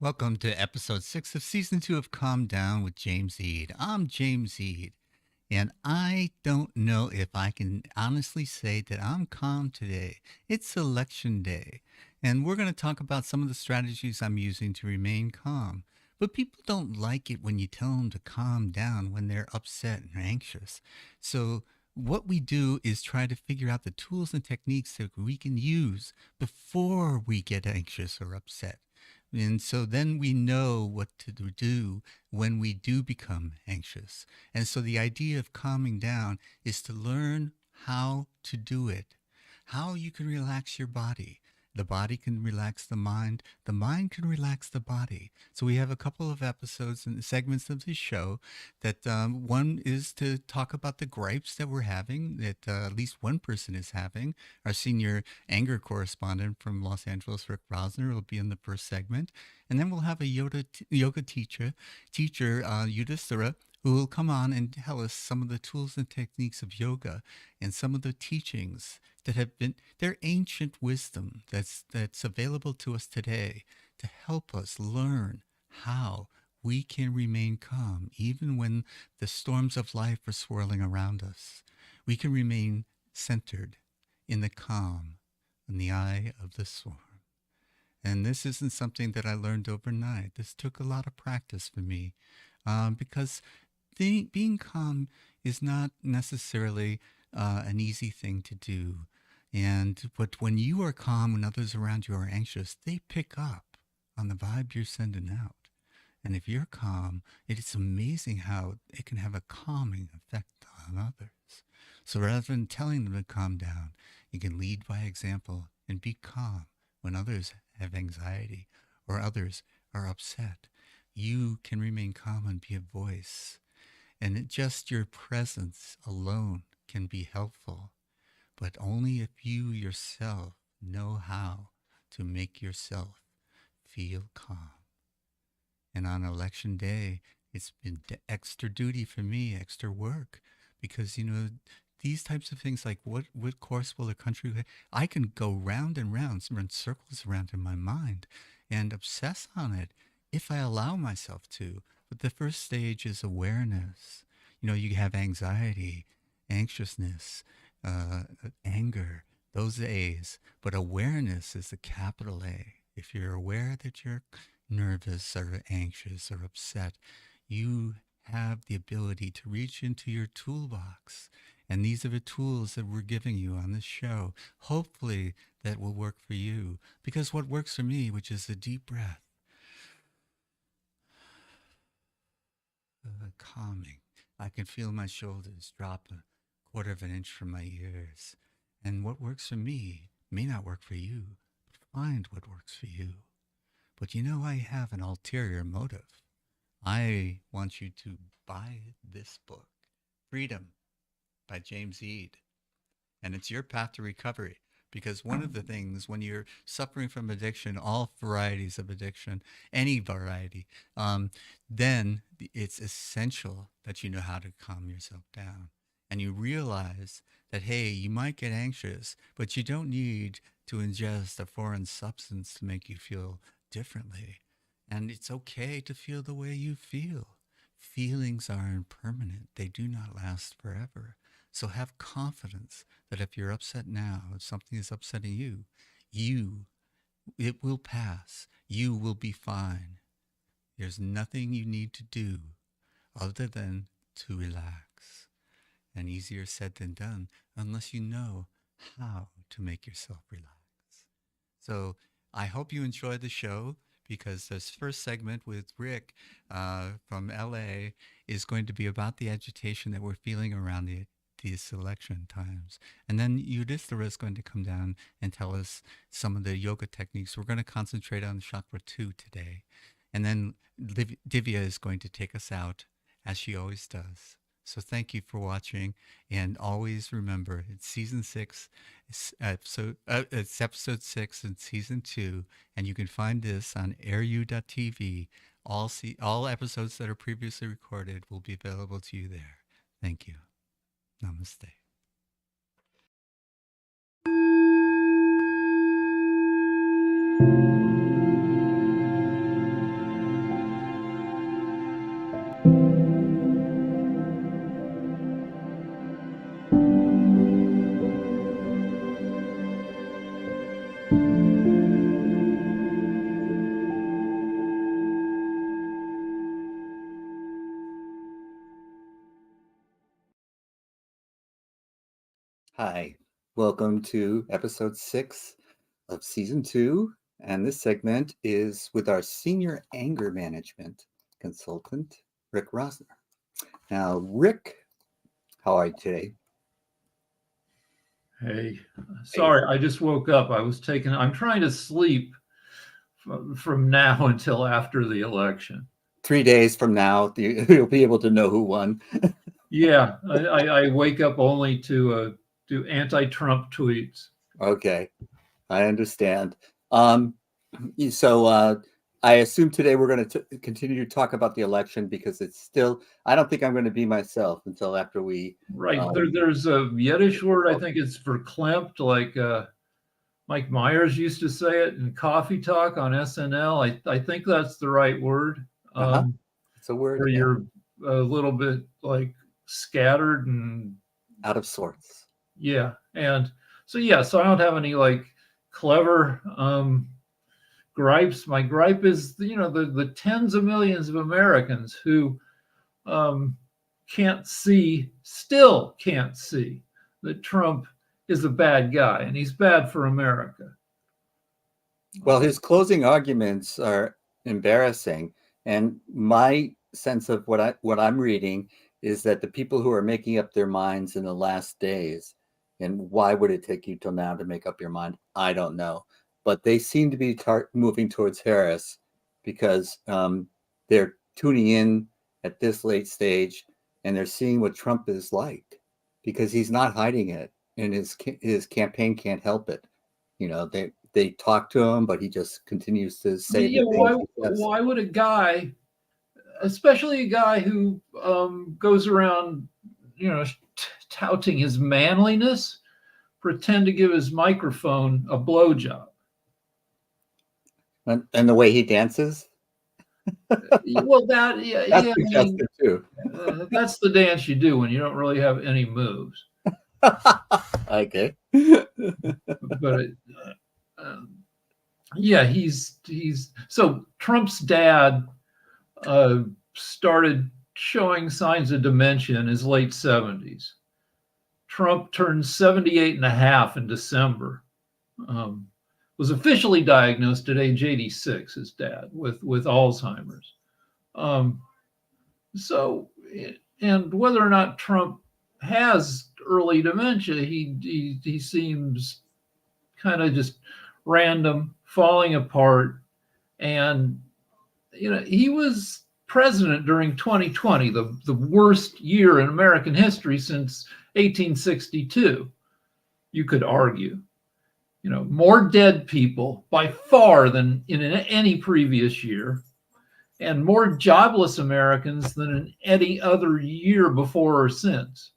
Welcome to episode 6 of season 2 of Calm Down with James Eade. I'm James Eade, and I don't know if I can honestly say that I'm calm today. It's election day, and we're going to talk about some of the strategies I'm using to remain calm. But people don't like it when you tell them to calm down when they're upset and anxious. So, what we do is try to figure out the tools and techniques that we can use before we get anxious or upset. And so then we know what to do when we do become anxious. And so the idea of calming down is to learn how to do it, how you can relax your body. The body can relax the mind can relax the body. So we have a couple of episodes and segments of this show that one is to talk about the gripes that we're having, that at least one person is having. Our senior anger correspondent from Los Angeles, Rick Rosner, will be in the first segment. And then we'll have a yoga teacher, Yudhishthira, who will come on and tell us some of the tools and techniques of yoga and some of the teachings that have been their ancient wisdom that's available to us today to help us learn how we can remain calm even when the storms of life are swirling around us. We can remain centered in the calm in the eye of the storm. And this isn't something that I learned overnight. This took a lot of practice for me because being calm is not necessarily an easy thing to do. But when you are calm, when others around you are anxious, they pick up on the vibe you're sending out. And if you're calm, it's amazing how it can have a calming effect on others. So rather than telling them to calm down, you can lead by example and be calm when others have anxiety or others are upset. You can remain calm and be a voice. And just your presence alone can be helpful, but only if you yourself know how to make yourself feel calm. And on election day, it's been extra duty for me, extra work, because, these types of things like what course will the country, I can go round and round, run circles around in my mind and obsess on it if I allow myself to. But the first stage is awareness. You have anxiety, anxiousness, anger, those A's, but awareness is the capital A. If you're aware that you're nervous or anxious or upset, you have the ability to reach into your toolbox. And these are the tools that we're giving you on this show. Hopefully that will work for you. Because what works for me, which is a deep breath, calming. I can feel my shoulders drop a quarter of an inch from my ears. And what works for me may not work for you, but find what works for you. But I have an ulterior motive. I want you to buy this book, Freedom by James Eade. And it's your path to recovery. Because one of the things when you're suffering from addiction, all varieties of addiction, any variety, then it's essential that you know how to calm yourself down. And you realize that, hey, you might get anxious, but you don't need to ingest a foreign substance to make you feel differently. And it's okay to feel the way you feel. Feelings are impermanent. They do not last forever. So have confidence that if you're upset now, if something is upsetting you, it will pass. You will be fine. There's nothing you need to do other than to relax. And easier said than done, unless you know how to make yourself relax. So I hope you enjoy the show, because this first segment with Rick from LA is going to be about the agitation that we're feeling around these election times. And then Yudhishthira is going to come down and tell us some of the yoga techniques. We're going to concentrate on chakra 2 today. And then Divya is going to take us out, as she always does. So thank you for watching, and always remember, it's season 6, it's episode 6 in season 2, and you can find this on AIRU.tv. All episodes that are previously recorded will be available to you there. Thank you. Namaste. Hi, welcome to episode 6 of season 2. And this segment is with our senior anger management consultant, Rick Rosner. Now, Rick, how are you today? Hey, Hey, sorry, I just woke up. I'm trying to sleep from now until after the election. 3 days from now, you'll be able to know who won. Yeah, I wake up only to do anti-Trump tweets. Okay, I understand. Um, so I assume today we're going to continue to talk about the election because it's still, I don't think I'm going to be myself until after we. Right, Um, there's a Yiddish word, I think it's verklempt, like Mike Myers used to say it in Coffee Talk on SNL. I think that's the right word, uh-huh. It's a word, where yeah. you're a little bit like scattered and Out of sorts. yeah, and so I don't have any like clever gripes. My gripe is the tens of millions of Americans who um, still can't see that Trump is a bad guy and he's bad for America. Well, his closing arguments are embarrassing, and my sense of what I'm reading is that the people who are making up their minds in the last days, and why would it take you till now to make up your mind? I don't know, but they seem to be moving towards Harris because they're tuning in at this late stage, and they're seeing what Trump is like because he's not hiding it, and his campaign can't help it. They talk to him, but he just continues to I mean, say yeah, the things he says. why would a guy, especially a guy who goes around, touting his manliness, pretend to give his microphone a blowjob? And the way he dances, Well, that yeah, that's yeah. I mean, suggestive too. that's the dance you do when you don't really have any moves. Okay. But um, yeah, he's so Trump's dad uh, started showing signs of dementia in his late 70s. Trump turned 78 and a half in December. Um, was officially diagnosed at age 86, his dad, with Alzheimer's. Um, so, and whether or not Trump has early dementia, he seems kind of just random, falling apart. And he was president during 2020, the worst year in American history since 1862. You could argue, more dead people by far than in any previous year, and more jobless Americans than in any other year before or since.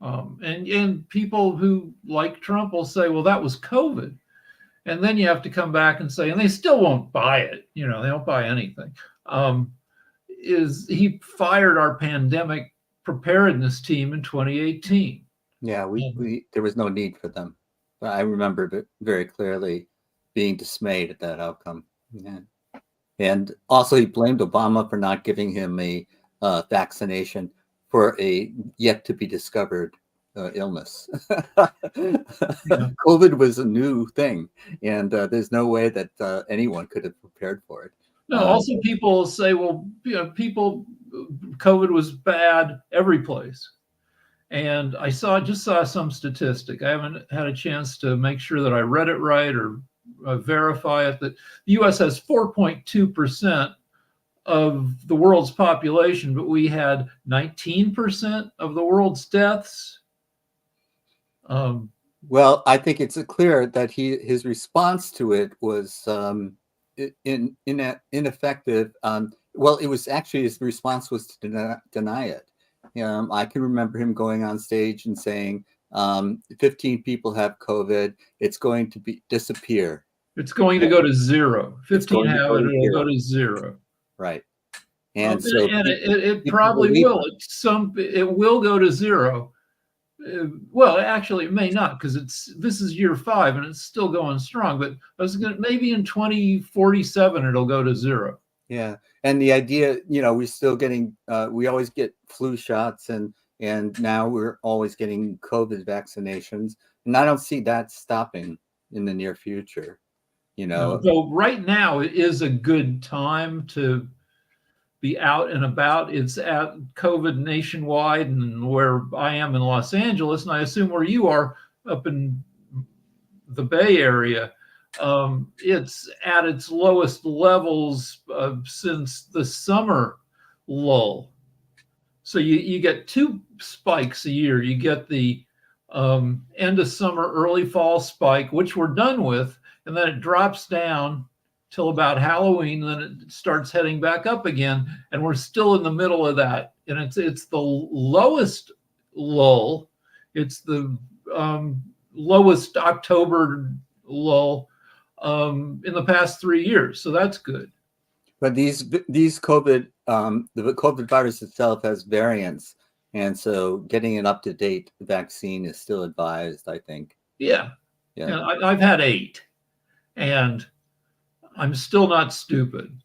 And people who like Trump will say, well, that was COVID. And then you have to come back and say, and they still won't buy it. They don't buy anything. Is he fired our pandemic preparedness team in 2018? Yeah, there was no need for them. I remember it very clearly being dismayed at that outcome. Yeah. And also, he blamed Obama for not giving him a vaccination for a yet to be discovered illness. Yeah. COVID was a new thing, and there's no way that anyone could have prepared for it. No, also people say, well, COVID was bad every place. And I just saw some statistic. I haven't had a chance to make sure that I read it right or verify it, that the US has 4.2% of the world's population, but we had 19% of the world's deaths. Well, I think it's clear that his response to it was ineffective. Well, it was actually his response was to deny it. I can remember him going on stage and saying, 15 people have COVID. It's going to disappear. It's going to go to zero. 15 have it, it'll zero. go to zero. Right. And so it probably will. It will go to zero. Well, actually, it may not, because this is year 5 and it's still going strong. But maybe in 2047 it'll go to zero. Yeah, and the idea, we're still getting, we always get flu shots, and and now we're always getting COVID vaccinations, and I don't see that stopping in the near future. No, so right now it is a good time to be out and about. It's at COVID nationwide, and where I am in Los Angeles, and I assume where you are up in the Bay Area, it's at its lowest levels since the summer lull. So you get two spikes a year. You get the end of summer, early fall spike, which we're done with, and then it drops down till about Halloween, then it starts heading back up again, and we're still in the middle of that. And it's the lowest lull. It's the lowest October lull in the past 3 years. So that's good. But these COVID, the COVID virus itself has variants, and so getting an up-to-date vaccine is still advised, I think. Yeah. And I've had 8, and I'm still not stupid.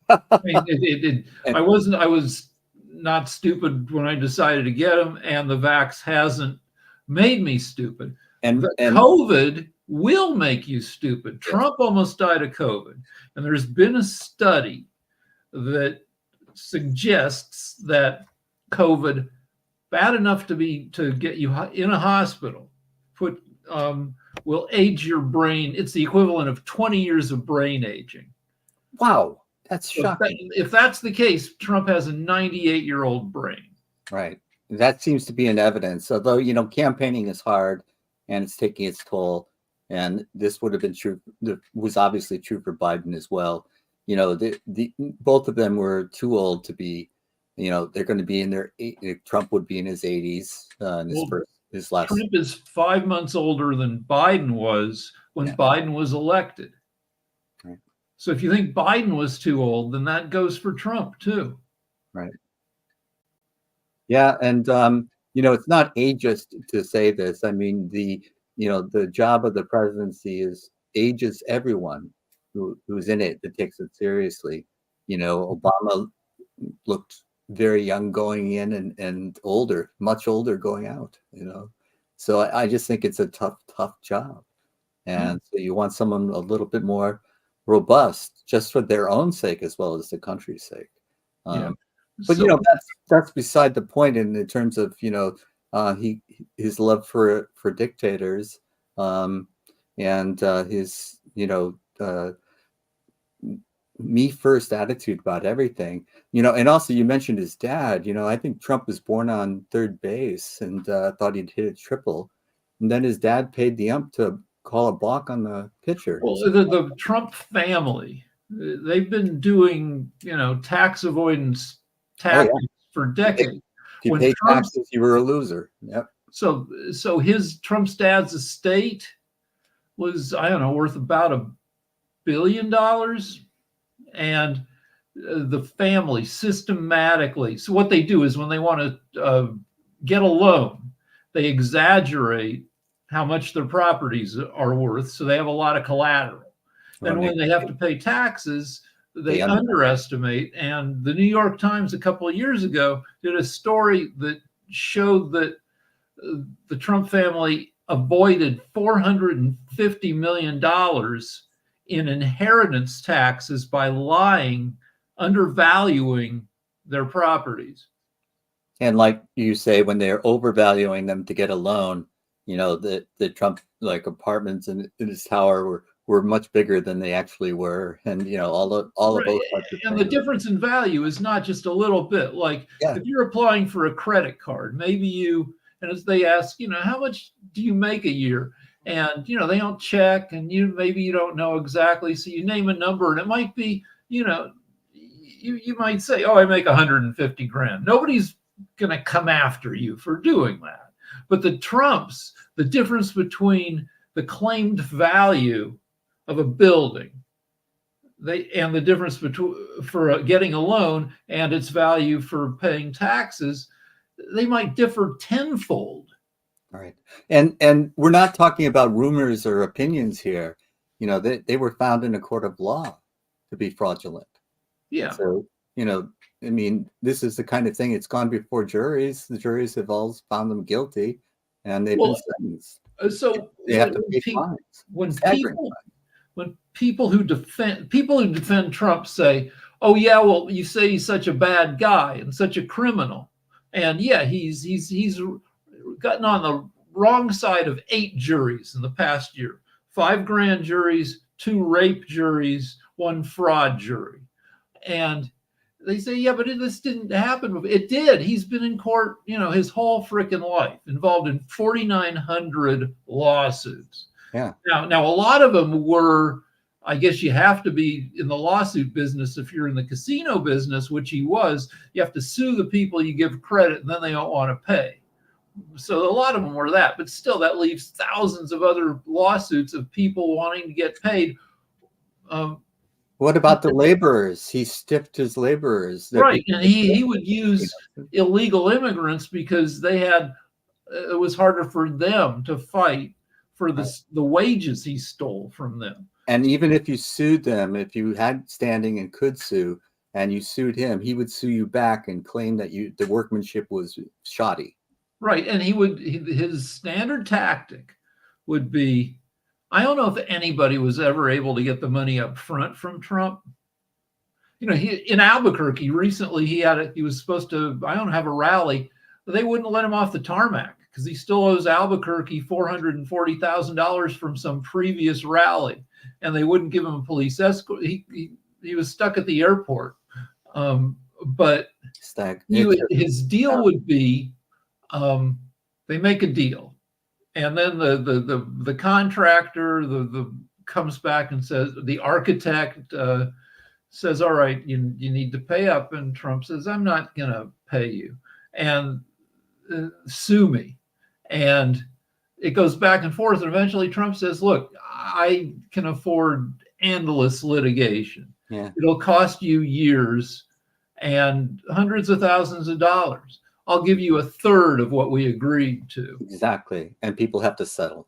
I mean, I was not stupid when I decided to get them, and the vax hasn't made me stupid. And COVID will make you stupid. Trump almost died of COVID, and there's been a study that suggests that COVID, bad enough to get you in a hospital, will age your brain. It's the equivalent of 20 years of brain aging. Wow, that's shocking. If that's the case, Trump has a 98-year-old brain. Right. That seems to be in evidence. Although, campaigning is hard and it's taking its toll. And this would have been true, was obviously true for Biden as well. Both of them were too old to be, they're going to be in their, Trump would be in his 80s. His last. Trump is 5 months older than Biden was when Biden was elected. Right. So if you think Biden was too old, then that goes for Trump too. Right. Yeah, and it's not ageist to say this. I mean, the job of the presidency is ages everyone who's in it that takes it seriously. Obama looked very young going in and older, much older going out, So I just think it's a tough job. And so you want someone a little bit more robust just for their own sake as well as the country's sake. But that's beside the point in terms of his love for dictators, and his me first attitude about everything. And also you mentioned his dad. I think Trump was born on third base and thought he'd hit a triple, and then his dad paid the ump to call a balk on the pitcher. Well, the Trump family, they've been doing tax avoidance tactics for decades. If you paid taxes, you were a loser. Yep. So Trump's dad's estate was, I don't know, worth about $1 billion, and the family systematically. So what they do is when they want to get a loan, they exaggerate how much their properties are worth, so they have a lot of collateral. Then when they have to pay taxes, they underestimate. And the New York Times a couple of years ago did a story that showed that the Trump family avoided $450 million in inheritance taxes by lying, undervaluing their properties. And like you say, when they're overvaluing them to get a loan, the Trump apartments in his tower were much bigger than they actually were, and all of those. And the difference in value is not just a little bit. If you're applying for a credit card, maybe and as they ask, how much do you make a year? And they don't check, and maybe you don't know exactly, so you name a number, and it might be, you might say, oh, I make 150 grand. Nobody's going to come after you for doing that. But the Trumps, the difference between the claimed value of a building, and the difference for getting a loan and its value for paying taxes, they might differ tenfold. All right. And we're not talking about rumors or opinions here. They were found in a court of law to be fraudulent. Yeah. So I mean, this is the kind of thing, it's gone before juries. The juries have all found them guilty, and they've been Well, sentenced. so They have to pay fines, when staggering people fines. when people who defend Trump say, "Oh yeah, well you say he's such a bad guy and such a criminal," and yeah, he's gotten on the wrong side of 8 juries in the past year, 5 grand juries, 2 rape juries, 1 fraud jury, and they say, yeah, but this didn't happen. It did. He's been in court, his whole freaking life, involved in 4,900 lawsuits. Yeah. Now, a lot of them were, I guess you have to be in the lawsuit business if you're in the casino business, which he was. You have to sue the people you give credit, and then they don't want to pay. So a lot of them were that, but still, that leaves thousands of other lawsuits of people wanting to get paid. What about the laborers? He stiffed his laborers. Right, and he would use illegal immigrants because it was harder for them to fight for the wages he stole from them. And even if you sued them, if you had standing and could sue, and you sued him, he would sue you back and claim that the workmanship was shoddy. Right, and his standard tactic would be, I don't know if anybody was ever able to get the money up front from Trump. In Albuquerque recently, he was supposed to, have a rally, but they wouldn't let him off the tarmac because he still owes Albuquerque $440,000 from some previous rally, and they wouldn't give him a police escort. He was stuck at the airport. But his deal would be, they make a deal, and then the contractor comes back and says, the architect says, all right, you need to pay up, and Trump says, I'm not gonna pay you, and sue me, and it goes back and forth, and eventually Trump says, look, I can afford endless litigation. Yeah. It'll cost you years and hundreds of thousands of dollars. I'll give you a third of what we agreed to. Exactly. And people have to settle.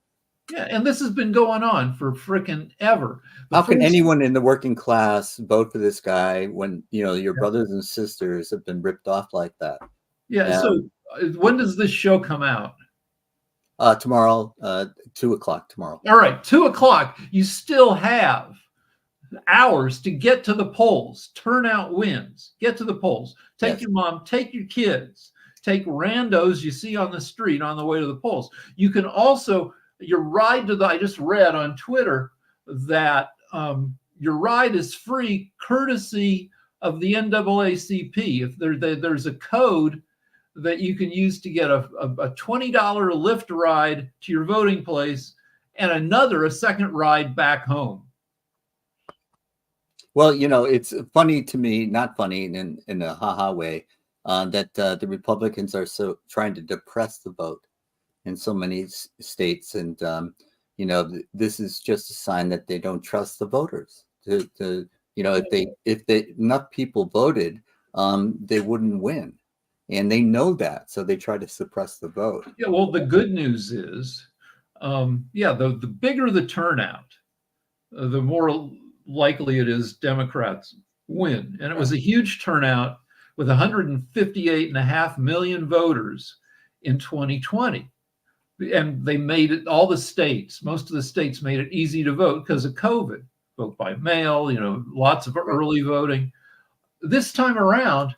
Yeah, and this has been going on for frickin' ever. How can anyone in the working class vote for this guy when, your brothers and sisters have been ripped off like that? Yeah, so when does this show come out? Tomorrow, 2:00 tomorrow. All right, 2:00. You still have hours to get to the polls. Turnout wins. Get to the polls. Take your mom, take your kids, take randos you see on the street on the way to the polls. You can also, I just read on Twitter that your ride is free courtesy of the NAACP. If there's a code that you can use to get a $20 Lyft ride to your voting place and a second ride back home. Well, it's funny to me, not funny in a ha-ha way, that the Republicans are so trying to depress the vote in so many states. And, this is just a sign that they don't trust the voters. If enough people voted, they wouldn't win. And they know that, so they try to suppress the vote. Yeah, well, the good news is, the bigger the turnout, the more likely it is Democrats win. And it was a huge turnout with 158.5 million voters in 2020. And they made it, most of the states made it easy to vote because of COVID. Vote by mail, lots of early voting. This time around,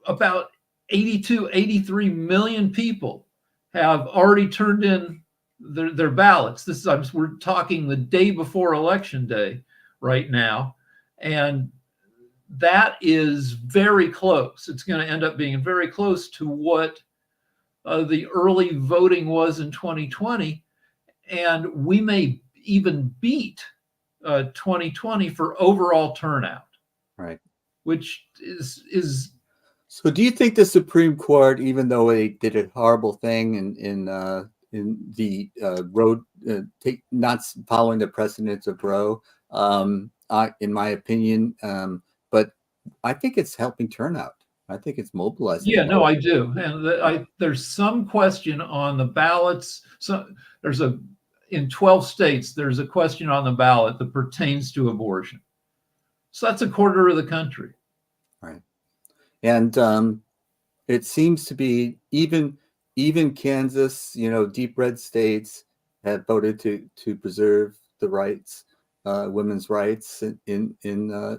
about 83 million people have already turned in their ballots. We're talking the day before Election Day right now, and that is very close. It's going to end up being very close to what the early voting was in 2020, and we may even beat 2020 for overall turnout. Right. Which is. So, do you think the Supreme Court, even though they did a horrible thing in the Roe, not following the precedents of Roe, in my opinion, but I think it's helping turnout. I think it's mobilizing. Yeah, no, I do, and there's some question on the ballots. So in 12 states, there's a question on the ballot that pertains to abortion. So that's a quarter of the country. And it seems to be even Kansas, deep red states have voted to preserve the rights, women's rights in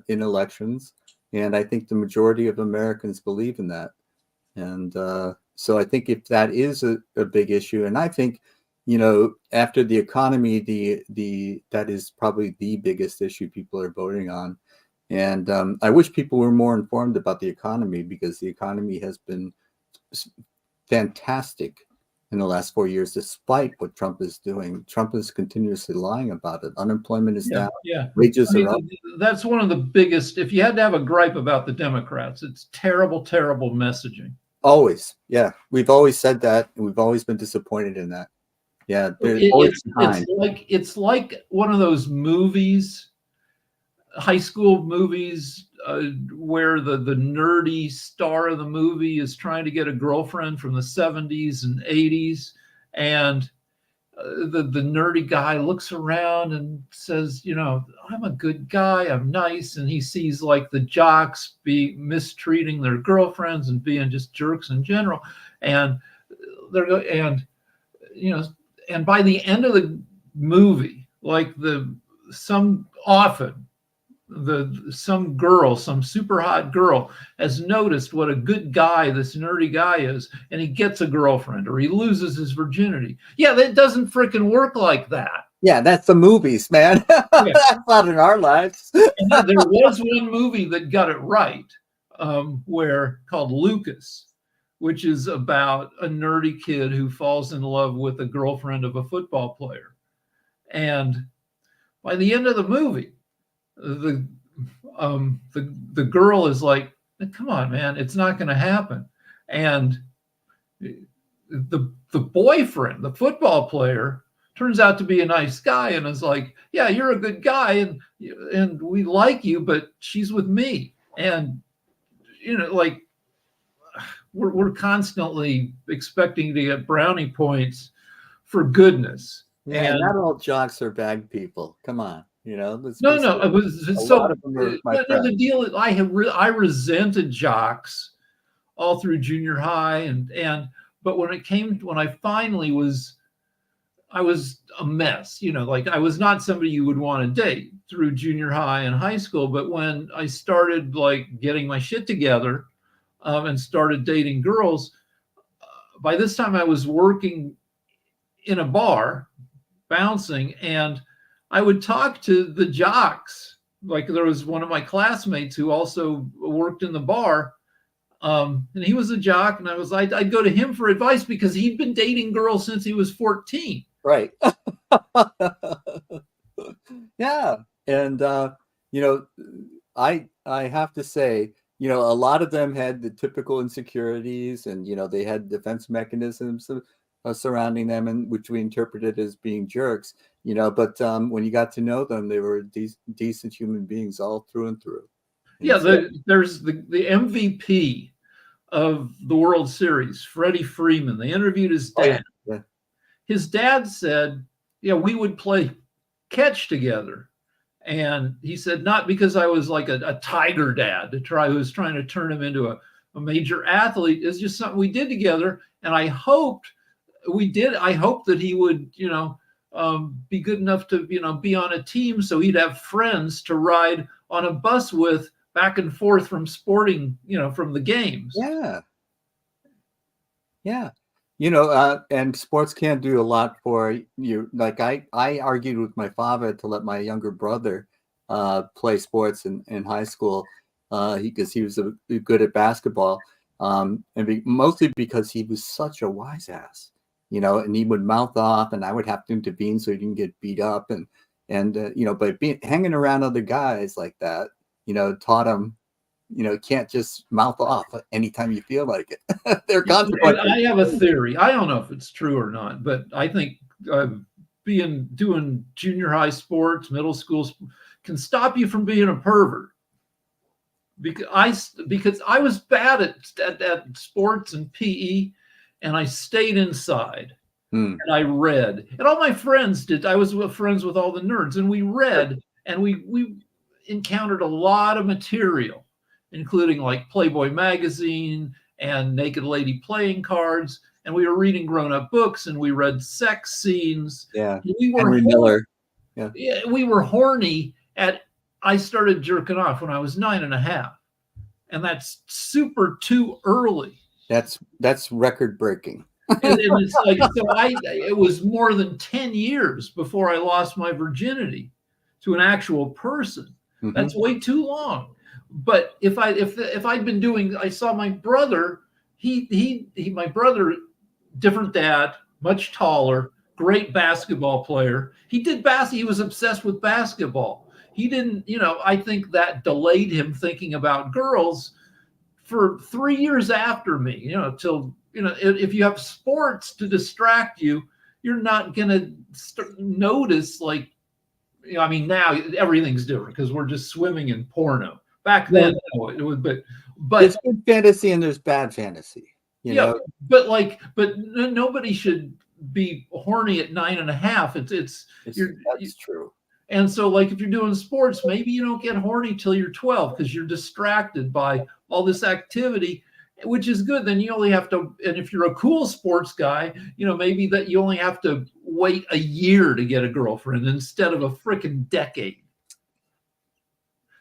elections, and I think the majority of Americans believe in that. And so I think if that is a big issue, and I think, after the economy, the that is probably the biggest issue people are voting on. And I wish people were more informed about the economy, because the economy has been fantastic in the last 4 years, despite what Trump is doing. Trump is continuously lying about it. Unemployment is Yeah, down, yeah. wages I are mean, up. that's one of the biggest. If you had to have a gripe about the Democrats, it's terrible, terrible messaging. Always, yeah. We've always said that, and we've always been disappointed in that. Yeah, they're always behind. It's like one of those movies, high school movies, where the nerdy star of the movie is trying to get a girlfriend from the 70s and 80s, and the nerdy guy looks around and says, I'm a good guy, I'm nice, and he sees like the jocks be mistreating their girlfriends and being just jerks in general, and and you know, and by the end of the movie, like some girl, some super hot girl, has noticed what a good guy this nerdy guy is, and he gets a girlfriend or he loses his virginity. Yeah, that doesn't freaking work like that. Yeah, that's the movies, man. Yeah. That's not in our lives. And there was one movie that got it right, where called Lucas, which is about a nerdy kid who falls in love with a girlfriend of a football player. And by the end of the movie, the the girl is like, come on, man, it's not going to happen. And the boyfriend, the football player, turns out to be a nice guy and is like, yeah, you're a good guy, and we like you, but she's with me. And like, we're constantly expecting to get brownie points for goodness. Yeah, not all jocks are bad people. Come on, no, it was a lot of them are my friends. The deal is, I resented jocks all through junior high, but when I finally was, I was a mess, like I was not somebody you would want to date through junior high and high school. But when I started like getting my shit together, and started dating girls, by this time I was working in a bar, bouncing, and I would talk to the jocks. Like there was one of my classmates who also worked in the bar, and he was a jock, and I'd go to him for advice because he'd been dating girls since he was 14. Right. Yeah. And I have to say, a lot of them had the typical insecurities, and they had defense mechanisms surrounding them, and which we interpreted as being jerks. But when you got to know them, they were decent human beings all through and through. Yeah, there's the MVP of the World Series, Freddie Freeman. They interviewed his dad. Oh, yeah. His dad said, yeah, we would play catch together. And he said, not because I was like a tiger dad who was trying to turn him into a major athlete. It's just something we did together. And I hoped that he would, be good enough to, be on a team so he'd have friends to ride on a bus with back and forth from from the games. Yeah. Yeah. And sports can do a lot for you. Like I argued with my father to let my younger brother play sports in high school, because he was good at basketball, and mostly because he was such a wise ass, and he would mouth off, and I would have to intervene so he didn't get beat up, and but hanging around other guys like that, taught him. Can't just mouth off anytime you feel like it. They're consequences. I have a theory. I don't know if it's true or not, but I think doing junior high sports, middle school can stop you from being a pervert. Because I was bad at sports and PE, and I stayed inside. And I read, and all my friends did. I was friends with all the nerds, and we read, and we encountered a lot of material. including like Playboy magazine and Naked Lady playing cards. And we were reading grown-up books, and we read sex scenes. Yeah. We were Henry Miller. Yeah. we were horny at. I started jerking off when I was 9.5, and that's super too early. That's record breaking. And it's like, so it was more than 10 years before I lost my virginity to an actual person. Mhm. That's way too long. But if I'd been doing, I saw my brother, my brother, different dad, much taller, great basketball player. He was obsessed with basketball. He didn't, I think that delayed him thinking about girls for 3 years after me, till, if you have sports to distract you, you're not going to notice, like, I mean, now everything's different because we're just swimming in porno. Back then, it was, but there's good fantasy and there's bad fantasy. You know? But nobody should be horny at 9.5. That's true. And so, like, if you're doing sports, maybe you don't get horny till you're 12 because you're distracted by all this activity, which is good. Then you only have to, and if you're a cool sports guy, maybe that you only have to wait a year to get a girlfriend instead of a freaking decade.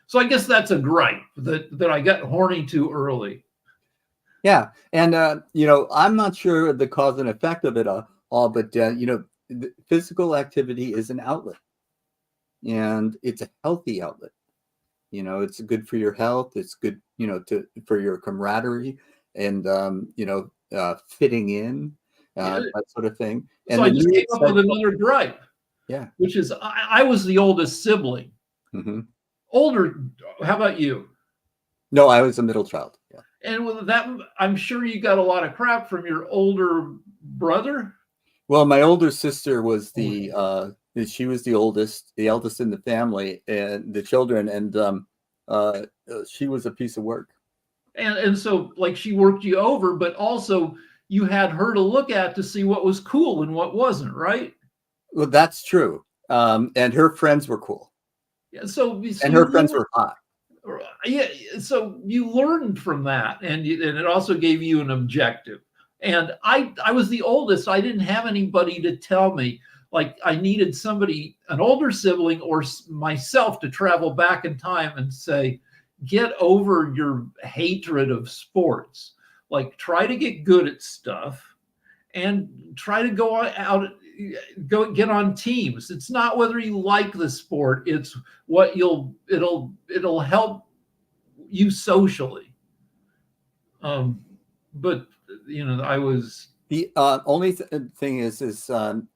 So I guess that's a gripe that I got horny too early. Yeah. And, I'm not sure the cause and effect of it all, but, physical activity is an outlet. And it's a healthy outlet. It's good for your health. It's good, for your camaraderie and, fitting in, that sort of thing. And so I just came up with another gripe. Yeah. Which is, I was the oldest sibling. Mm-hmm. Older. How about you? No, I was a middle child. Yeah. And with that, I'm sure you got a lot of crap from your older brother. Well, my older sister was she was the eldest in the family and the children, and she was a piece of work. And so, like, she worked you over, but also you had her to look at to see what was cool and what wasn't, right? Well, that's true. And her friends were cool. Yeah. So her friends were hot. Yeah. So you learned from that, and it also gave you an objective. And I was the oldest. I didn't have anybody to tell me. Like, I needed somebody, an older sibling or myself, to travel back in time and say, get over your hatred of sports. Like, try to get good at stuff and try to go get on teams. It's not whether you like the sport, it's what it'll help you socially. But I was the only thing is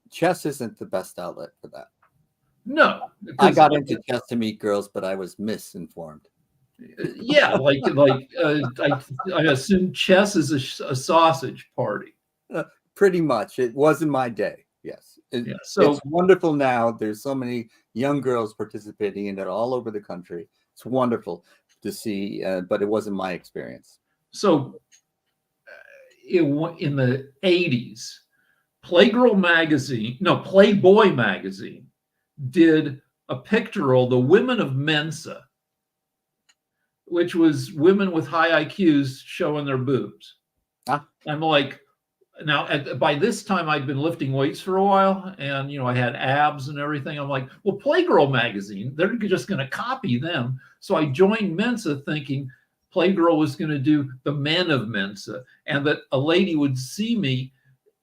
chess isn't the best outlet for that. No, I got into chess to meet girls, but I was misinformed. Yeah, I assume chess is a sausage party. Pretty much, it was in my day. Yes, so it's wonderful now. There's so many young girls participating in it all over the country. It's wonderful to see, but it wasn't my experience. So, in the 80s. Playboy magazine did a pictorial, The Women of Mensa, which was women with high IQs showing their boobs. I'm like, now by this time I'd been lifting weights for a while, and I had abs and everything. I'm like, well, Playgirl magazine, they're just going to copy them. So I joined Mensa thinking Playgirl was going to do the men of Mensa, and that a lady would see me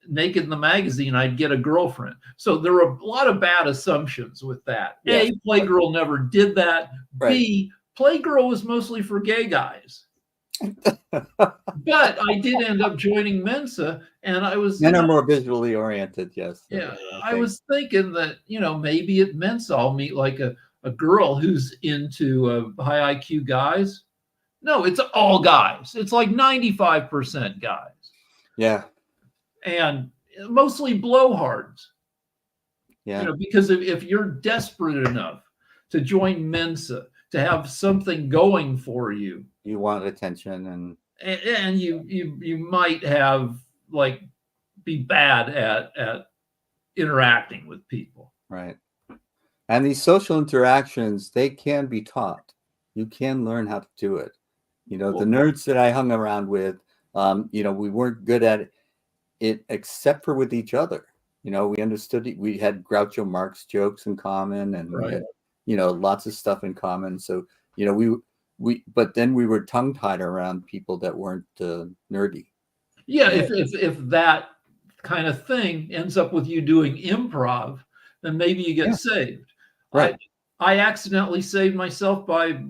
naked in the magazine, I'd get a girlfriend. So there were a lot of bad assumptions with that. Yes. A, Playgirl never did that. Right. B, Playgirl was mostly for gay guys. But I did end up joining Mensa, and I was... Men are more visually oriented, yes. Yeah, I was thinking that, maybe at Mensa I'll meet like a girl who's into high IQ guys. No, it's all guys. It's like 95% guys. Yeah. And mostly blowhards. Yeah. Because if you're desperate enough to join Mensa, to have something going for you, you want attention, and you might have be bad at interacting with people. Right. And these social interactions, they can be taught. You can learn how to do it. You know, the nerds that I hung around with, you know, we weren't good at it except for with each other. You know, we understood it. We had Groucho Marx jokes in common, and we had, you know, lots of stuff in common. So, you know, but then we were tongue tied around people that weren't nerdy. Yeah, if that kind of thing ends up with you doing improv, then maybe you get saved. Right. I accidentally saved myself by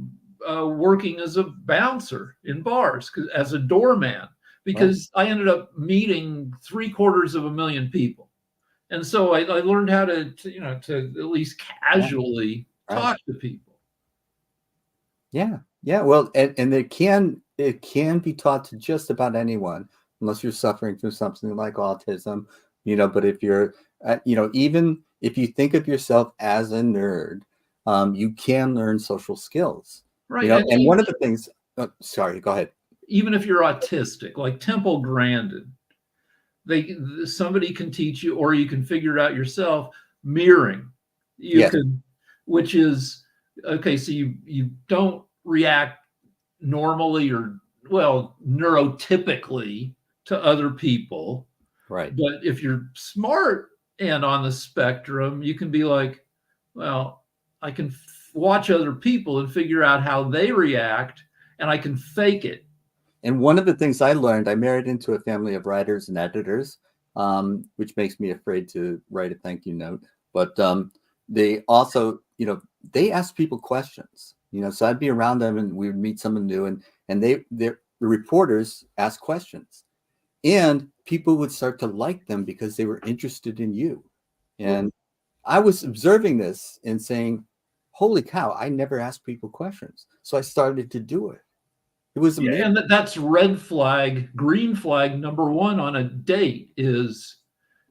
working as a bouncer in bars, as a doorman, because I ended up meeting 750,000 people. And so I learned how to at least casually talk to people. Yeah. Yeah. Well, and it can be taught to just about anyone, unless you're suffering through something like autism, you know. But if you're, you know, even if you think of yourself as a nerd, you can learn social skills. Right. You know, and one of the things, sorry, go ahead. Even if you're autistic, like Temple Grandin, somebody can teach you, or you can figure it out yourself, mirroring. You can, which is, okay, so you don't react normally or, well, neurotypically to other people. Right. But if you're smart and on the spectrum, you can be like, well, I can watch other people and figure out how they react, and I can fake it. And one of the things I learned, I married into a family of writers and editors, which makes me afraid to write a thank you note. But they also, you know, they ask people questions. You know, so I'd be around them and we would meet someone new, and the reporters ask questions, and people would start to like them because they were interested in you. And I was observing this and saying, holy cow, I never asked people questions. So I started to do it. It was amazing. Yeah, and that's red flag. Green flag number one on a date is,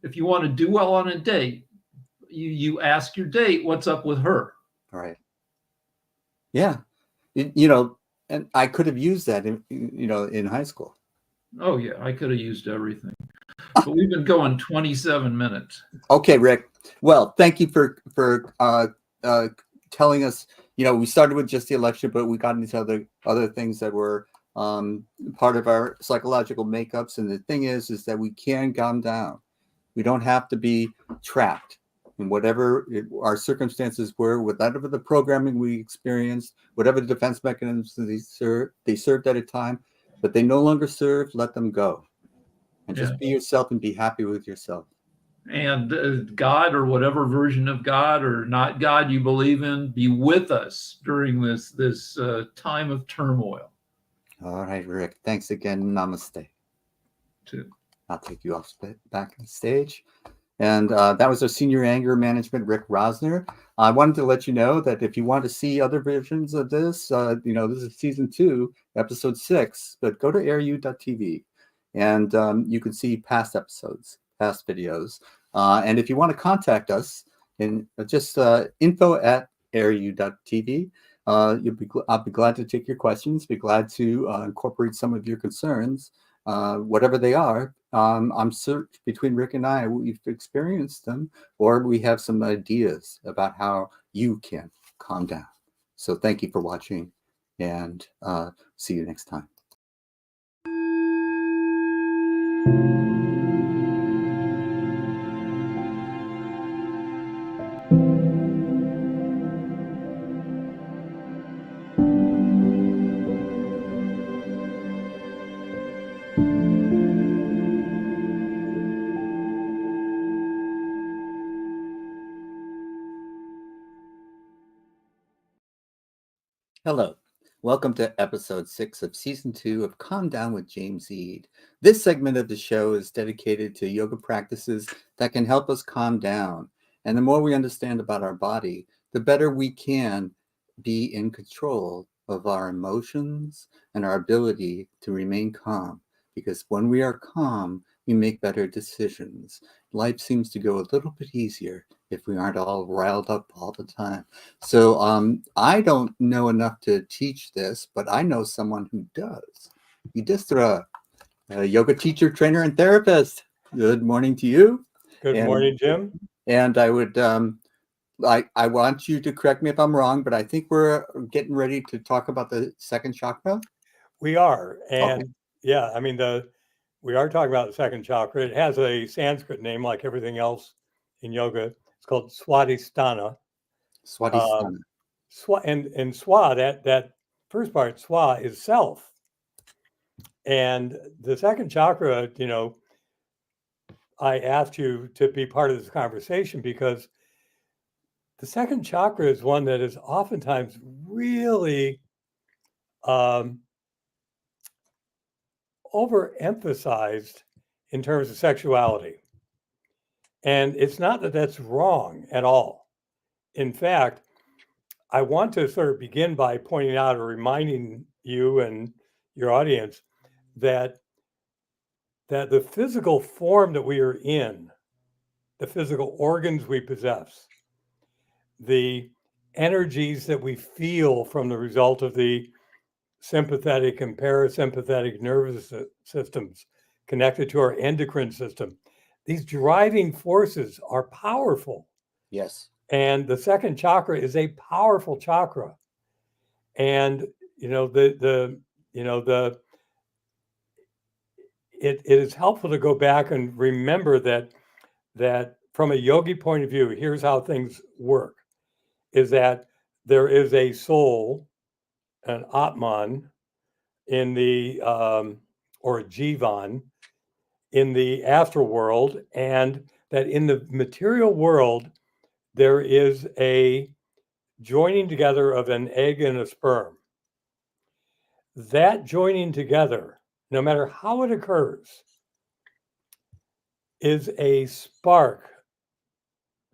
if you want to do well on a date, you ask your date what's up with her. Right. Yeah. You know, and I could have used that in high school. Oh yeah, I could have used everything. But we've been going 27 minutes. Okay, Rick. Well, thank you for telling us. You know, we started with just the election, but we got into other things that were part of our psychological makeups. And the thing is that we can calm down. We don't have to be trapped in whatever our circumstances were, whatever the programming we experienced, whatever the defense mechanisms they served at a time, but they no longer serve. Let them go, and just be yourself and be happy with yourself. And God, or whatever version of God or not God you believe in, be with us during this time of turmoil. All right, Rick. Thanks again. Namaste. Too. I'll take you off back on stage. And that was our senior anger management, Rick Rosner. I wanted to let you know that if you want to see other versions of this, you know, this is season 2, episode 6, but go to AIRU.tv and you can see past episodes, past videos. And if you want to contact us, in just info@airu.tv, I'll be glad to take your questions, be glad to incorporate some of your concerns, whatever they are. I'm certain between Rick and I, we've experienced them, or we have some ideas about how you can calm down. So thank you for watching, and see you next time. Hello. Welcome to episode 6 of season 2 of Calm Down with James Eade. This segment of the show is dedicated to yoga practices that can help us calm down. And the more we understand about our body, the better we can be in control of our emotions and our ability to remain calm. Because when we are calm, we make better decisions. Life seems to go a little bit easier if we aren't all riled up all the time. So I don't know enough to teach this, but I know someone who does. Yudhishthira, a yoga teacher, trainer, and therapist. Good morning to you. Good morning, Jim. And I would I want you to correct me if I'm wrong, but I think we're getting ready to talk about the second chakra. We are. Okay. And yeah, I mean, we are talking about the second chakra. It has a Sanskrit name like everything else in yoga. It's called Swadhisthana. Swadhisthana. And Swa, that first part, Swa, is self. And the second chakra, I asked you to be part of this conversation because the second chakra is one that is oftentimes really overemphasized in terms of sexuality. And it's not that that's wrong at all. In fact, I want to sort of begin by pointing out or reminding you and your audience that the physical form that we are in, the physical organs we possess, the energies that we feel from the result of the sympathetic and parasympathetic nervous systems connected to our endocrine system, these driving forces are powerful. Yes. And the second chakra is a powerful chakra. And it is helpful to go back and remember that from a yogi point of view, here's how things work, is that there is a soul, an Atman, in the or Jivan in the astral world, and that in the material world there is a joining together of an egg and a sperm. That joining together, no matter how it occurs, is a spark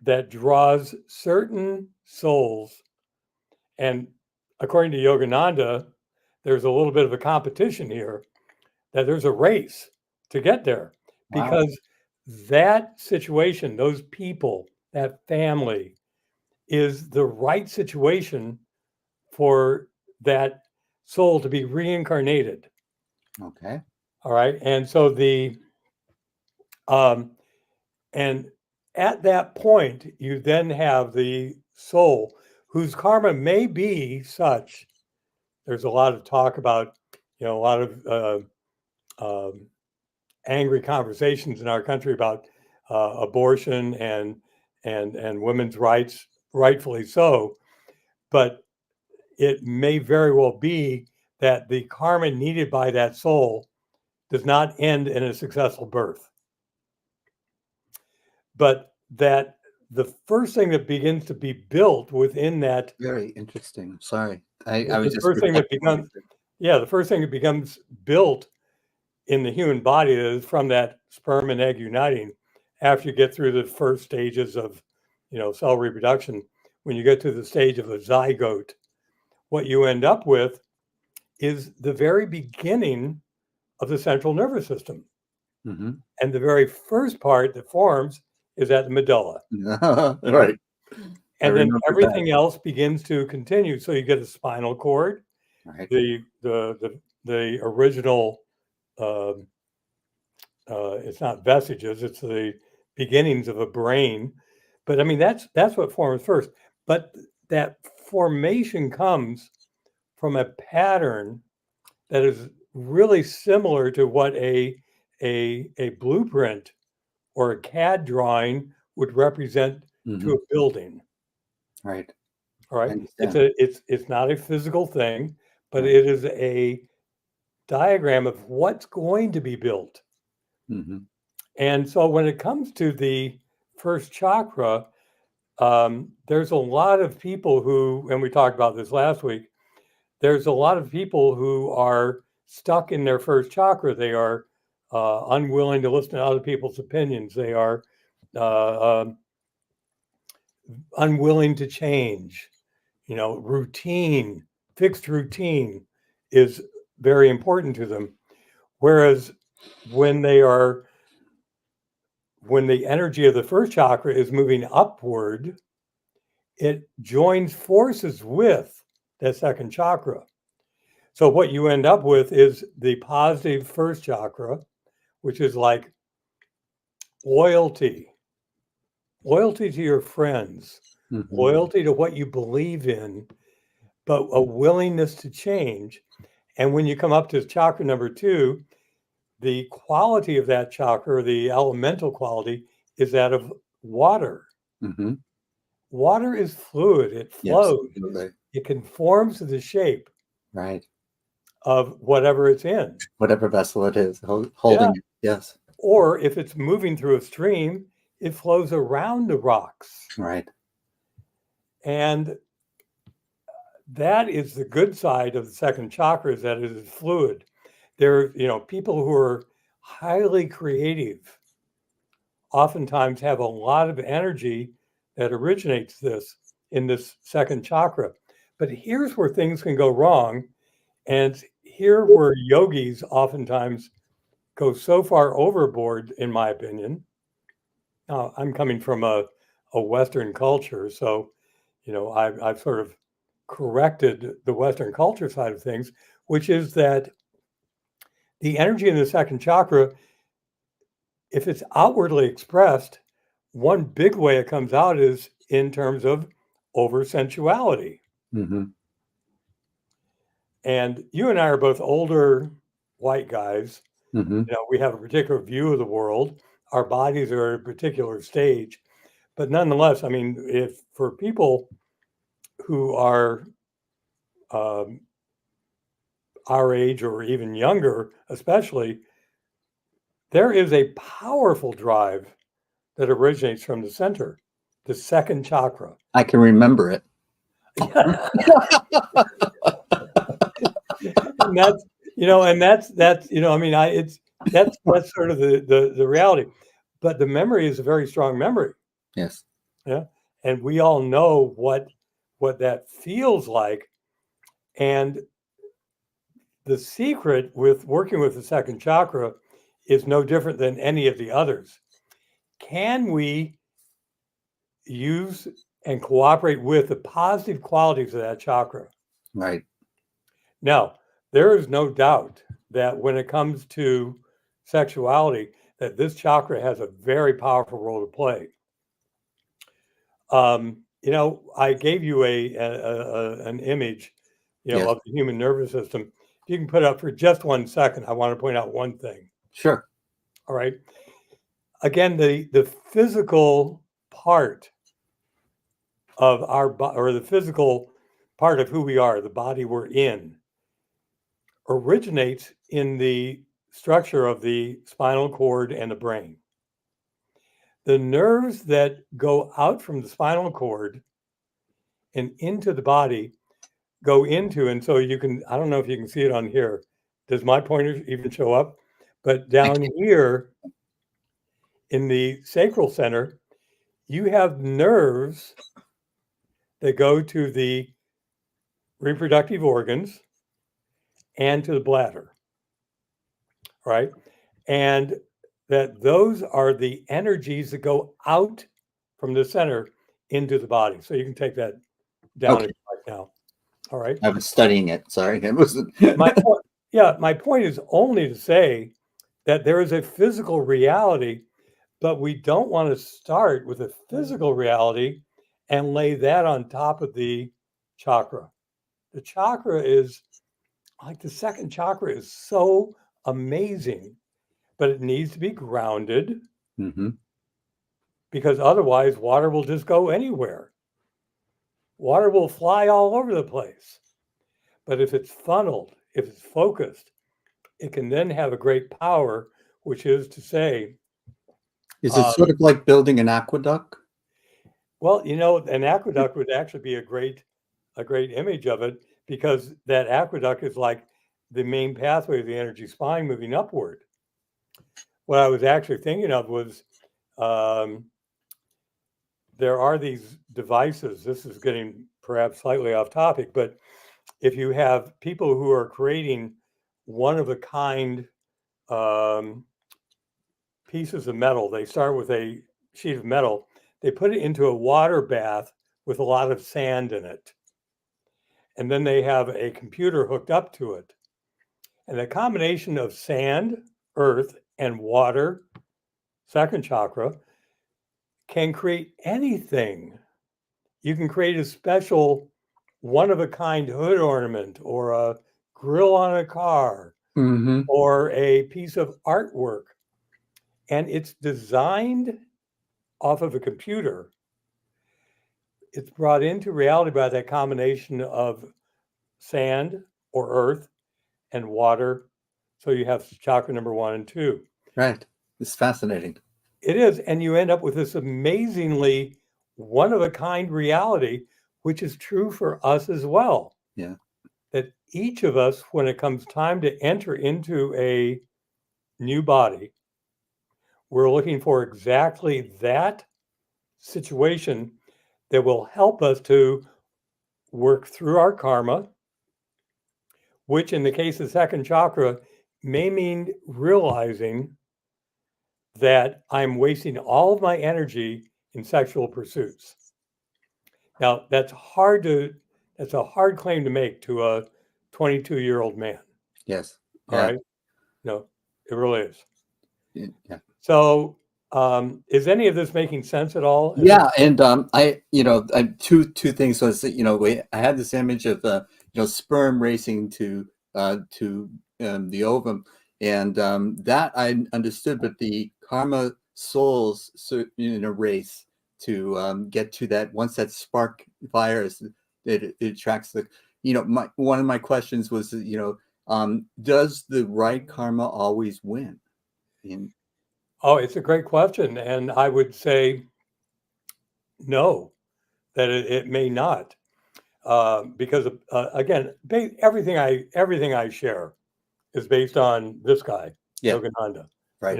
that draws certain souls. And according to Yogananda, there's a little bit of a competition here, that there's a race to get there. Wow. Because that situation, those people, that family is the right situation for that soul to be reincarnated. Okay. All right. And so and at that point, you then have the soul whose karma may be such. There's a lot of talk about, a lot of angry conversations in our country about abortion and women's rights, rightfully so. But it may very well be that the karma needed by that soul does not end in a successful birth. But that the first thing that begins to be built within that. Very interesting. Sorry. I was The just first thing that reflecting. the first thing that becomes built in the human body is from that sperm and egg uniting after you get through the first stages of, cell reproduction. When you get to the stage of a zygote, what you end up with is the very beginning of the central nervous system. Mm-hmm. And the very first part that forms is at the medulla. Right. And then everything else begins to continue. So you get a spinal cord, Right. the original, it's not vestiges, it's the beginnings of a brain. But I mean, that's what forms first. But that formation comes from a pattern that is really similar to what a blueprint or a CAD drawing would represent to a building. Right. All right. It's not a physical thing, but Right. it is a diagram of what's going to be built. Mm-hmm. And so when it comes to the first chakra, there's a lot of people who, and we talked about this last week, there's a lot of people who are stuck in their first chakra. They are unwilling to listen to other people's opinions. They are unwilling to change. Routine, fixed routine is very important to them. Whereas when the energy of the first chakra is moving upward, it joins forces with that second chakra. So what you end up with is the positive first chakra, which is like loyalty to your friends, loyalty to what you believe in, but a willingness to change. And when you come up to chakra number 2, the quality of that chakra, the elemental quality, is that of water. Mm-hmm. Water is fluid. It Yes. flows. Absolutely. It conforms to the shape Right. of whatever it's in. Whatever vessel it is, holding it. Yes. Or if it's moving through a stream, it flows around the rocks. Right. And that is the good side of the second chakra, is that it is fluid. There, people who are highly creative oftentimes have a lot of energy that originates in this second chakra. But here's where things can go wrong. And here where yogis oftentimes go so far overboard, in my opinion. Now, I'm coming from a Western culture, so I've sort of corrected the Western culture side of things, which is that the energy in the second chakra, if it's outwardly expressed, one big way it comes out is in terms of over sensuality. Mm-hmm. And you and I are both older white guys. Mm-hmm. We have a particular view of the world. Our bodies are at a particular stage. But nonetheless, I mean, if for people who are our age or even younger, especially, there is a powerful drive that originates from the center, the second chakra. I can remember it. And that's that's sort of the reality. But the memory is a very strong memory. Yes. Yeah. And we all know what that feels like. And the secret with working with the second chakra is no different than any of the others. Can we use and cooperate with the positive qualities of that chakra? Right. Now, there is no doubt that when it comes to sexuality, that this chakra has a very powerful role to play. I gave you an image, Yes. of the human nervous system. If you can put it up for just 1 second, I want to point out one thing. Sure. All right. Again, the physical part of our body, or the physical part of who we are, the body we're in, originates in the structure of the spinal cord and the brain. The nerves that go out from the spinal cord and into the body go into, and so you can, I don't know if you can see it on here. Does my pointer even show up? But down here in the sacral center, you have nerves that go to the reproductive organs and to the bladder, right? And that those are the energies that go out from the center into the body. So you can take that down Okay. right now. All right. I was studying it. Sorry, it wasn't. My point is only to say that there is a physical reality, but we don't want to start with a physical reality and lay that on top of the chakra. The chakra is like the second chakra is so amazing, but it needs to be grounded Mm-hmm. because otherwise water will just go anywhere. Water will fly all over the place. But if it's funneled, if it's focused, it can then have a great power, which is to say, Is it sort of like building an aqueduct? well, an aqueduct would actually be a great image of it, because that aqueduct is like the main pathway of the energy spine moving upward. What I was actually thinking of was there are these devices. This is getting perhaps slightly off topic, but if you have people who are creating one of a kind pieces of metal, they start with a sheet of metal, they put it into a water bath with a lot of sand in it. And then they have a computer hooked up to it. And the combination of sand, earth, and water, second chakra, can create anything. You can create a special one-of-a-kind hood ornament or a grill on a car Mm-hmm. or a piece of artwork, and it's designed off of a computer. It's brought into reality by that combination of sand or earth and water. So you have chakra number 1 and 2. Right. It's fascinating. It is. And you end up with this amazingly one of a kind reality, which is true for us as well. Yeah. That each of us, when it comes time to enter into a new body, we're looking for exactly that situation that will help us to work through our karma, which in the case of second chakra may mean realizing that I'm wasting all of my energy in sexual pursuits. Now, that's a hard claim to make to a 22-year-old man. Yes. All right. No, it really is. Yeah. So, is any of this making sense at all? Yeah, and I two things was I had this image of sperm racing to the ovum, and that I understood, but the karma souls in a race to get to that. Once that spark fires, it attracts the one of my questions was does the right karma always win? Oh, it's a great question, and I would say no, that it may not, because again, everything I share is based on this guy, Yeah. Yogananda, Right.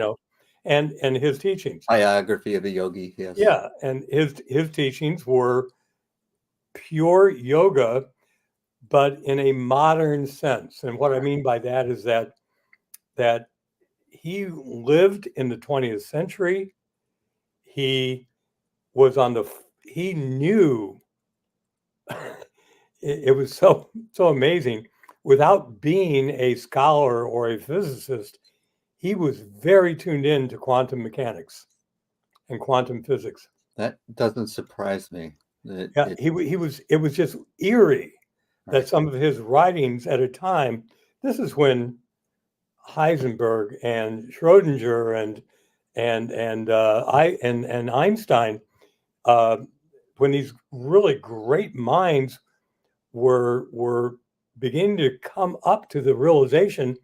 and his teachings. Biography of a yogi. Yes. Yeah, and his teachings were pure yoga, but in a modern sense. And what I mean by that is that he lived in the 20th century. He was he knew it was so amazing. Without being a scholar or a physicist, he was very tuned in to quantum mechanics and quantum physics. That doesn't surprise me. Yeah, it was just eerie that some of his writings at a time, this is when Heisenberg and Schrodinger and Einstein, when these really great minds were beginning to come up to the realization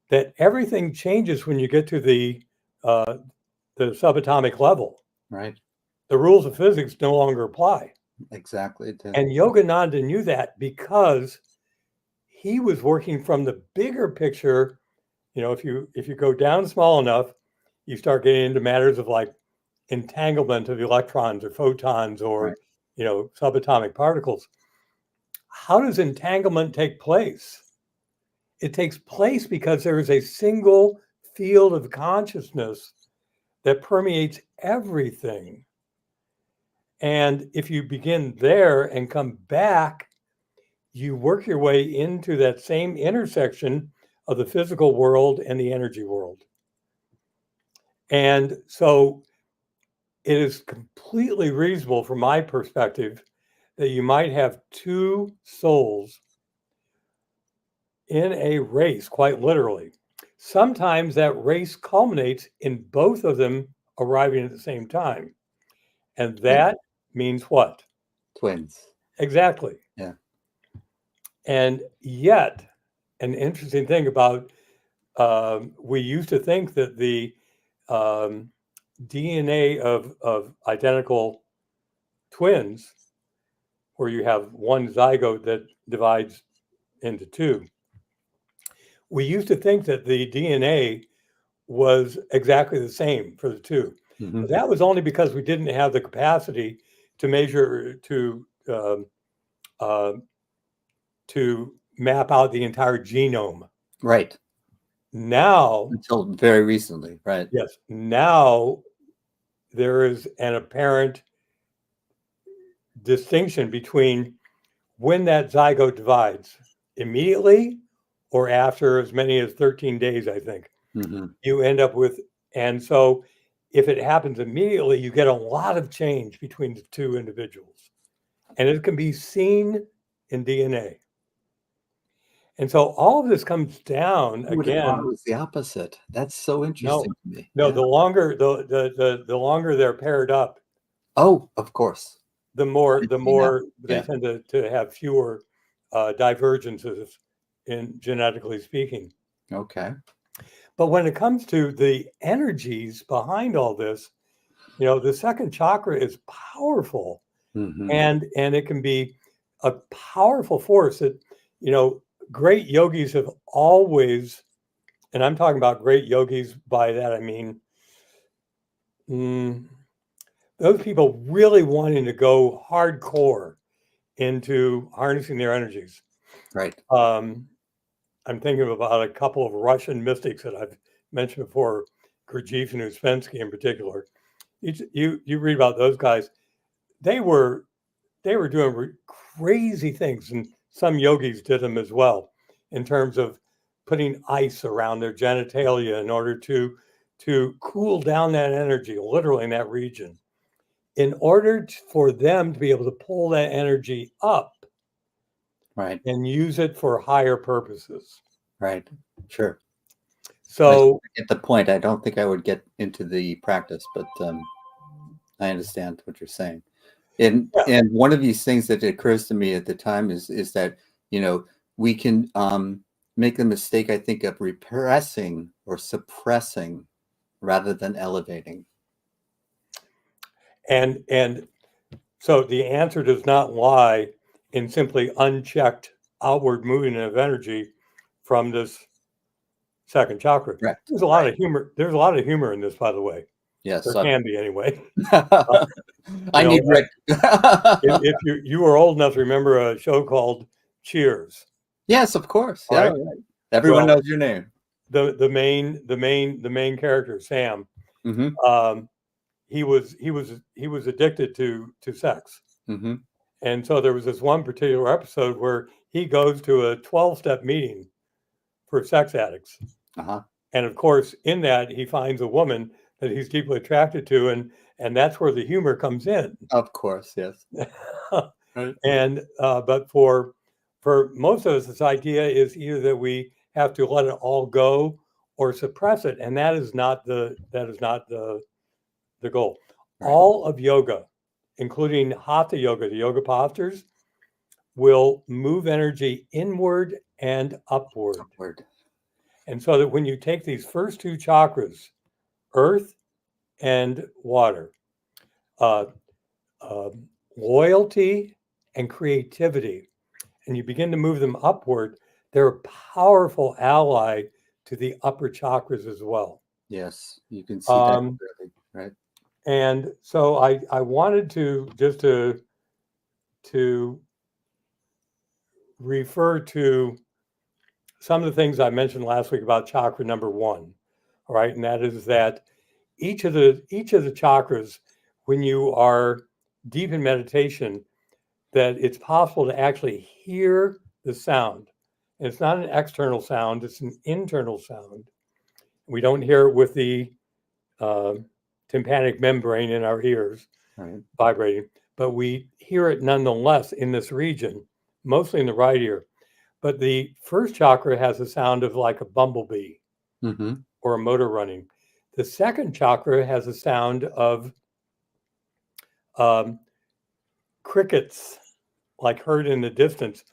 that everything changes when you get to the subatomic level. Right. The rules of physics no longer apply. Exactly. And Yogananda knew that because he was working from the bigger picture. If you go down small enough, you start getting into matters of like entanglement of electrons or photons or right. Subatomic particles. How does entanglement take place? It takes place because there is a single field of consciousness that permeates everything. And if you begin there and come back, you work your way into that same intersection of the physical world and the energy world. And so it is completely reasonable from my perspective that you might have two souls in a race, quite literally. Sometimes that race culminates in both of them arriving at the same time. And that means what? Twins. Exactly. Yeah. And yet, an interesting thing about, we used to think that the DNA of identical twins, where you have one zygote that divides into two, we used to think that the DNA was exactly the same for the two. Mm-hmm. But that was only because we didn't have the capacity to measure, to map out the entire genome. Right. Now, until very recently, right? Yes. Now there is an apparent distinction between when that zygote divides, immediately or after as many as 13 days, I think. Mm-hmm. You end up with, and so if it happens immediately, you get a lot of change between the two individuals. And it can be seen in DNA. And so all of this comes down I would have thought again. it was the opposite. That's so No, interesting to me. no, Yeah. the longer the longer they're paired up, Oh, of course. the more I see now. they Yeah. tend to have fewer divergences in genetically speaking. Okay. But when it comes to the energies behind all this, you know, the second chakra is powerful, Mhm. and it can be a powerful force that, you know, great yogis have always, and I'm talking about great yogis, by that I mean those people really wanting to go hardcore into harnessing their energies. Right. I'm thinking about a couple of Russian mystics that I've mentioned before, Gurdjieff and Uspensky in particular. You read about those guys. They were doing crazy things, and some yogis did them as well, in terms of putting ice around their genitalia in order to cool down that energy, literally in that region, in order for them to be able to pull that energy up Right. and use it for higher purposes. Right. Sure. So I get the point. I don't think I would get into the practice, but I understand what you're saying. And yeah, one of these things that occurs to me at the time is that, you know, we can make the mistake, I think, of repressing or suppressing rather than elevating. and so the answer does not lie in simply unchecked outward movement of energy from this second chakra. Correct. There's a lot of humor. There's a lot of humor in this, by the way. Yes. There can be, anyway. I You know, need Rick. if you are old enough to remember a show called Cheers, Yes, of course. all Yeah. right? Right. Everyone Well, knows your name. the main character, Sam, Mm-hmm. he was addicted to sex. Mm-hmm. And so there was this one particular episode where he goes to a 12-step meeting for sex addicts. Uh-huh. And of course, in that, he finds a woman that he's deeply attracted to, and that's where the humor comes in. Of course, yes. Right. And but for most of us, this idea is either that we have to let it all go or suppress it, and that is not the goal. Right. All of yoga, including hatha yoga, the yoga postures, will move energy inward and upward. Upward. And so that when you take these first two chakras, earth and water, loyalty and creativity, and you begin to move them upward, they're a powerful ally to the upper chakras as well. Yes, you can see that clearly, right? And so I wanted to just to refer to some of the things I mentioned last week about chakra number 1. All right, and that is that each of the chakras, when you are deep in meditation, that it's possible to actually hear the sound. And it's not an external sound, it's an internal sound. We don't hear it with the tympanic membrane in our ears, Right. vibrating, but we hear it nonetheless in this region, mostly in the right ear. But the first chakra has a sound of like a bumblebee Mm-hmm. or a motor running. The second chakra has a sound of crickets, like heard in the distance,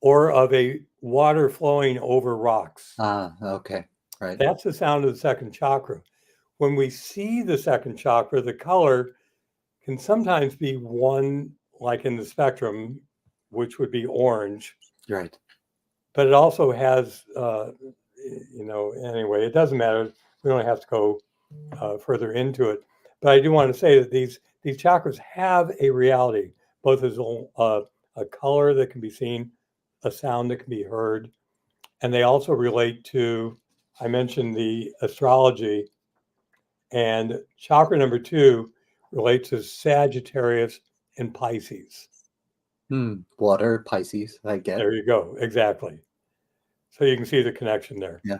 or of a water flowing over rocks. Ah, okay. Right. That's the sound of the second chakra. When we see the second chakra, the color can sometimes be one, like in the spectrum, which would be orange. Right. But it also has, anyway, it doesn't matter. We don't have to go further into it. But I do want to say that these chakras have a reality, both as a color that can be seen, a sound that can be heard, and they also relate to, I mentioned the astrology, and chakra number 2 relates to Sagittarius and Pisces. Water, Pisces, I get. There you go, exactly. So you can see the connection there. Yeah.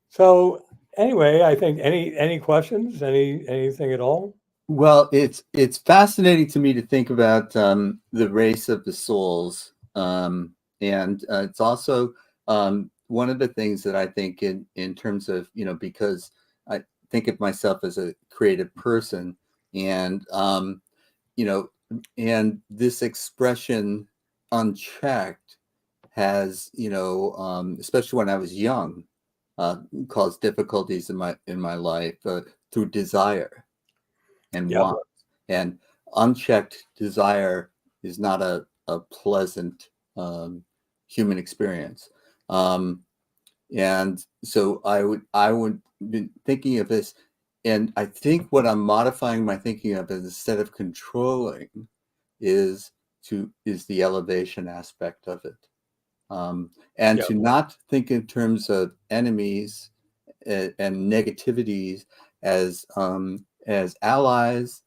So anyway, I think any questions, anything at all? Well, it's fascinating to me to think about the race of the souls, and And it's also one of the things that I think in terms of, because I think of myself as a creative person, and and this expression unchecked has, especially when I was young, caused difficulties in my life through desire and Yeah. want. And unchecked desire is not a pleasant human experience. And so I would be thinking of this, and I think what I'm modifying my thinking of is, instead of controlling, is the elevation aspect of it. And Yeah. to not think in terms of enemies and negativities as allies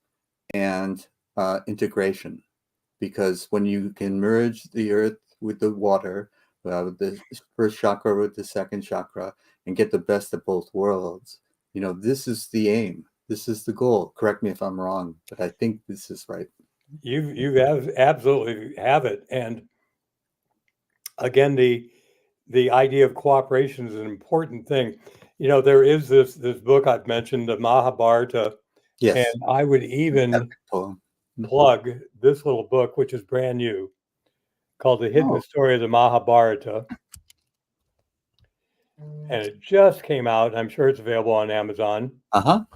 and integration, because when you can merge the earth with the water, with the first chakra with the second chakra, and get the best of both worlds, this is the aim. This is the goal. Correct me if I'm wrong, but I think this is right. You have absolutely have it. And again, the idea of cooperation is an important thing. There is this book I've mentioned, the Mahabharata, Yes. and I would even plug this little book, which is brand new, called The Hidden Story of the Mahabharata. And it just came out. I'm sure it's available on Amazon. The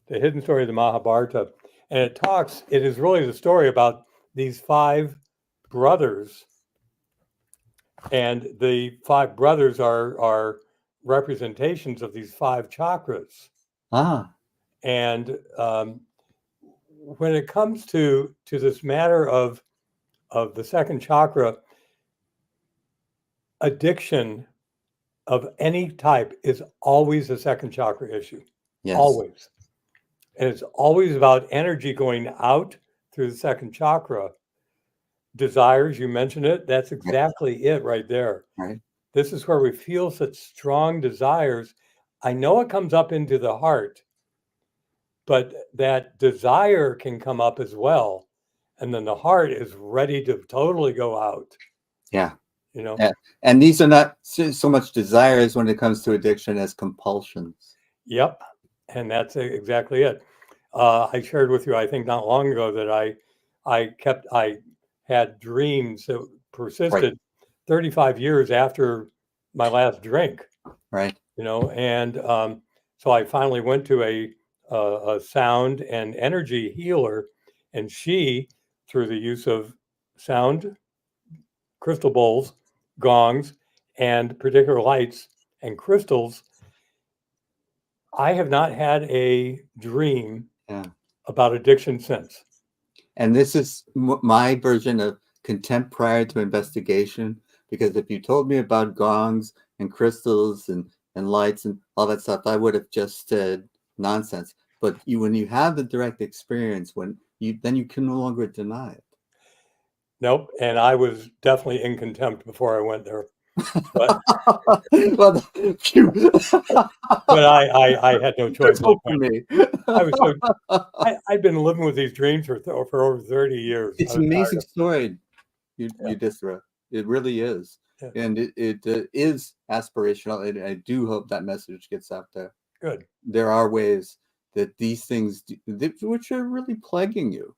Hidden Story of the Mahabharata. And it is really the story about these 5 brothers. And the 5 brothers are representations of these 5 chakras. And when it comes to this matter of the second chakra, addiction of any type is always a second chakra issue. Yes. Always. And it's always about energy going out through the second chakra. Desires, you mentioned it, that's exactly it right there. Right. This is where we feel such strong desires. I know it comes up into the heart, but that desire can come up as well. And then the heart is ready to totally go out. Yeah. Yeah. And these are not so much desires when it comes to addiction as compulsions. Yep. And that's exactly it. I shared with you, I think not long ago, that I had dreams that persisted 35 years after my last drink. Right. And so I finally went to a sound and energy healer, and she, through the use of sound, crystal bowls, gongs, and particular lights and crystals, I have not had a dream about addiction since. And this is my version of contempt prior to investigation, because if you told me about gongs and crystals and lights and all that stuff, I would have just said nonsense. But when you have the direct experience, then you can no longer deny it. Nope. And I was definitely in contempt before I went there. But, well, but I had no choice. For me. I've been living with these dreams for over 30 years. It's an amazing story, Yudhisthira. It really is. Yeah. And it is aspirational. And I do hope that message gets out there. Good. There are ways that these things, which are really plaguing you,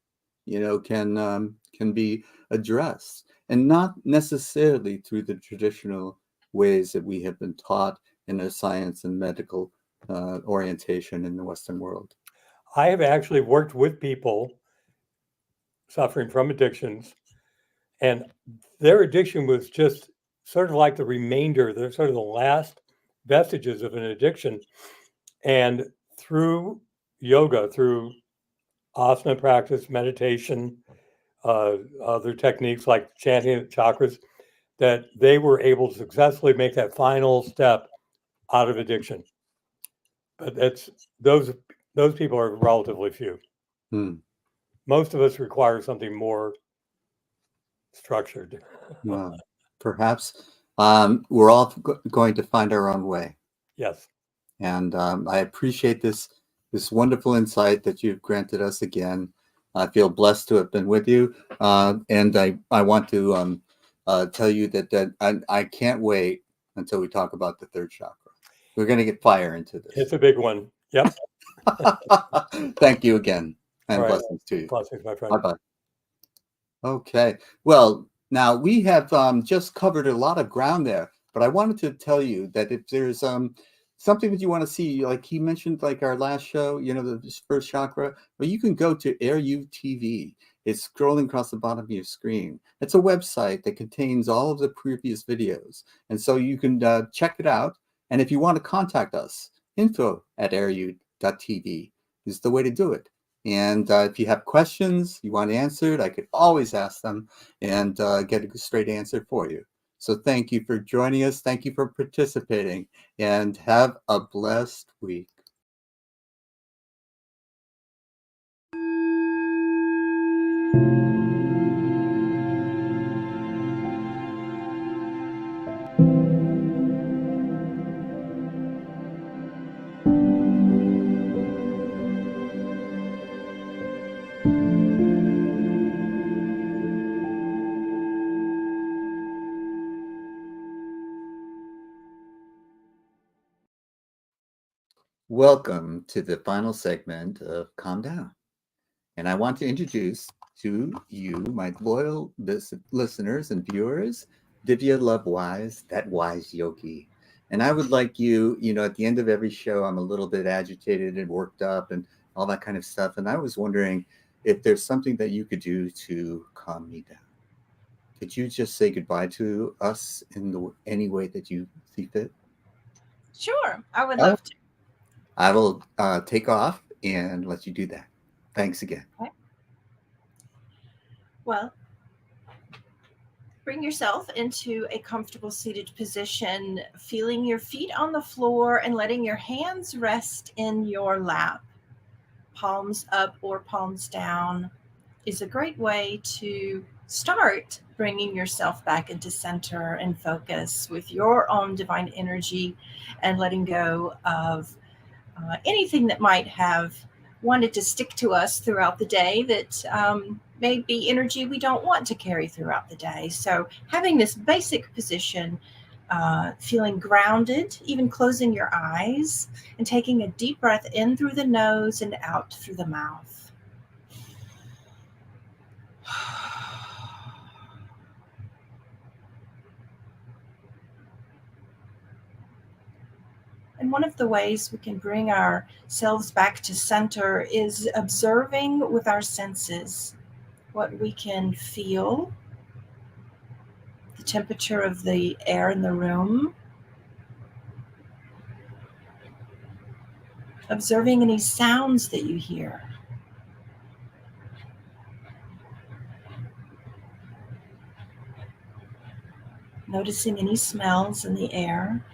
can be addressed, and not necessarily through the traditional ways that we have been taught in a science and medical orientation in the Western world. I have actually worked with people suffering from addictions, and their addiction was just sort of like the remainder, they're sort of the last vestiges of an addiction. And through yoga, through asana practice, meditation, other techniques like chanting the chakras, that they were able to successfully make that final step out of addiction. But those people are relatively few. Most of us require something more structured. Well, perhaps we're all going to find our own way. Yes. And I appreciate this wonderful insight that you've granted us again. I feel blessed to have been with you. And I want to tell you that I can't wait until we talk about the third chakra. We're going to get fire into this. It's a big one. Yep. Thank you again, and All right. blessings to you. Blessings, my friend. Bye-bye. Okay. Well, now we have just covered a lot of ground there, but I wanted to tell you that if there's something that you want to see, like he mentioned, like our last show, the first chakra, well, you can go to AIRU TV. It's scrolling across the bottom of your screen. It's a website that contains all of the previous videos. And so you can check it out. And if you want to contact us, info@airu.tv is the way to do it. And if you have questions you want answered, I could always ask them and get a straight answer for you. So thank you for joining us. Thank you for participating, and have a blessed week. Welcome to the final segment of Calm Down. And I want to introduce to you, my loyal listeners and viewers, Divya Love Wise, that wise yogi. And I would like you, at the end of every show, I'm a little bit agitated and worked up and all that kind of stuff. And I was wondering if there's something that you could do to calm me down. Could you just say goodbye to us in any way that you see fit? Sure, I would love to. I will take off and let you do that. Thanks again. Okay. Well, bring yourself into a comfortable seated position, feeling your feet on the floor and letting your hands rest in your lap. Palms up or palms down is a great way to start bringing yourself back into center and focus with your own divine energy and letting go of anything that might have wanted to stick to us throughout the day that may be energy we don't want to carry throughout the day. So having this basic position, feeling grounded, even closing your eyes and taking a deep breath in through the nose and out through the mouth. And one of the ways we can bring ourselves back to center is observing with our senses what we can feel, the temperature of the air in the room, observing any sounds that you hear. Noticing any smells in the air.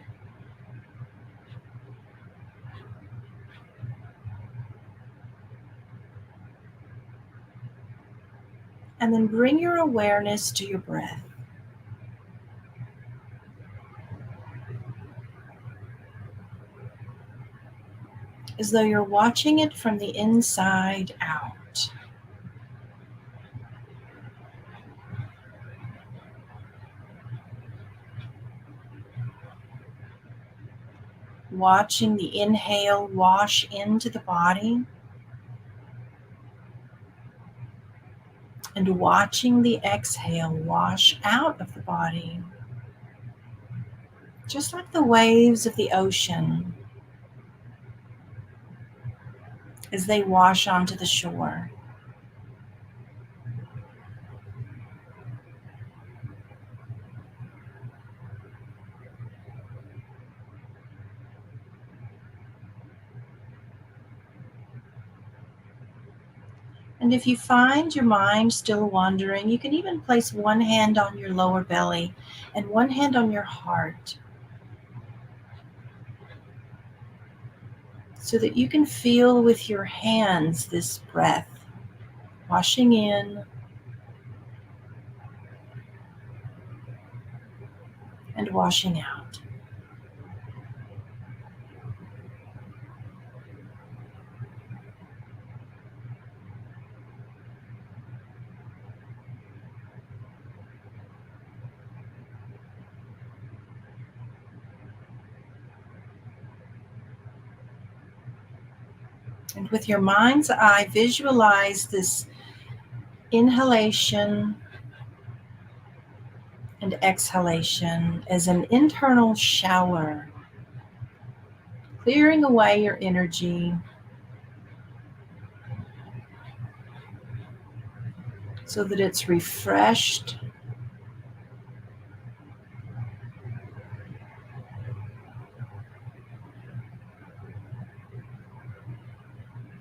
And then bring your awareness to your breath. As though you're watching it from the inside out. Watching the inhale wash into the body. And watching the exhale wash out of the body. Just like the waves of the ocean as they wash onto the shore. And if you find your mind still wandering, you can even place one hand on your lower belly and one hand on your heart so that you can feel with your hands this breath washing in and washing out. And with your mind's eye, visualize this inhalation and exhalation as an internal shower, clearing away your energy so that it's refreshed,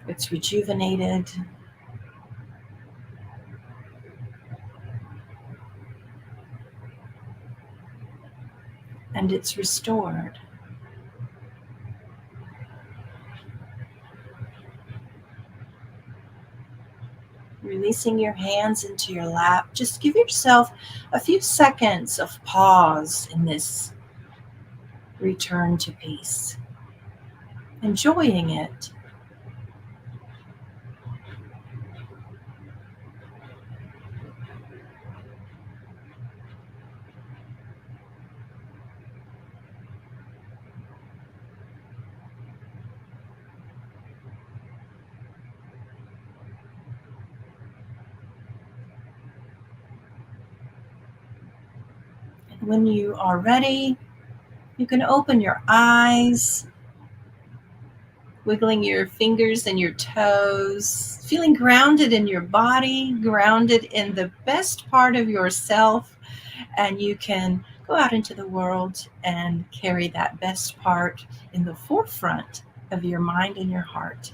it's rejuvenated, and it's restored. Releasing your hands into your lap, just give yourself a few seconds of pause in this return to peace, enjoying it. When you are ready, you can open your eyes, wiggling your fingers and your toes, feeling grounded in your body, grounded in the best part of yourself, and you can go out into the world and carry that best part in the forefront of your mind and your heart.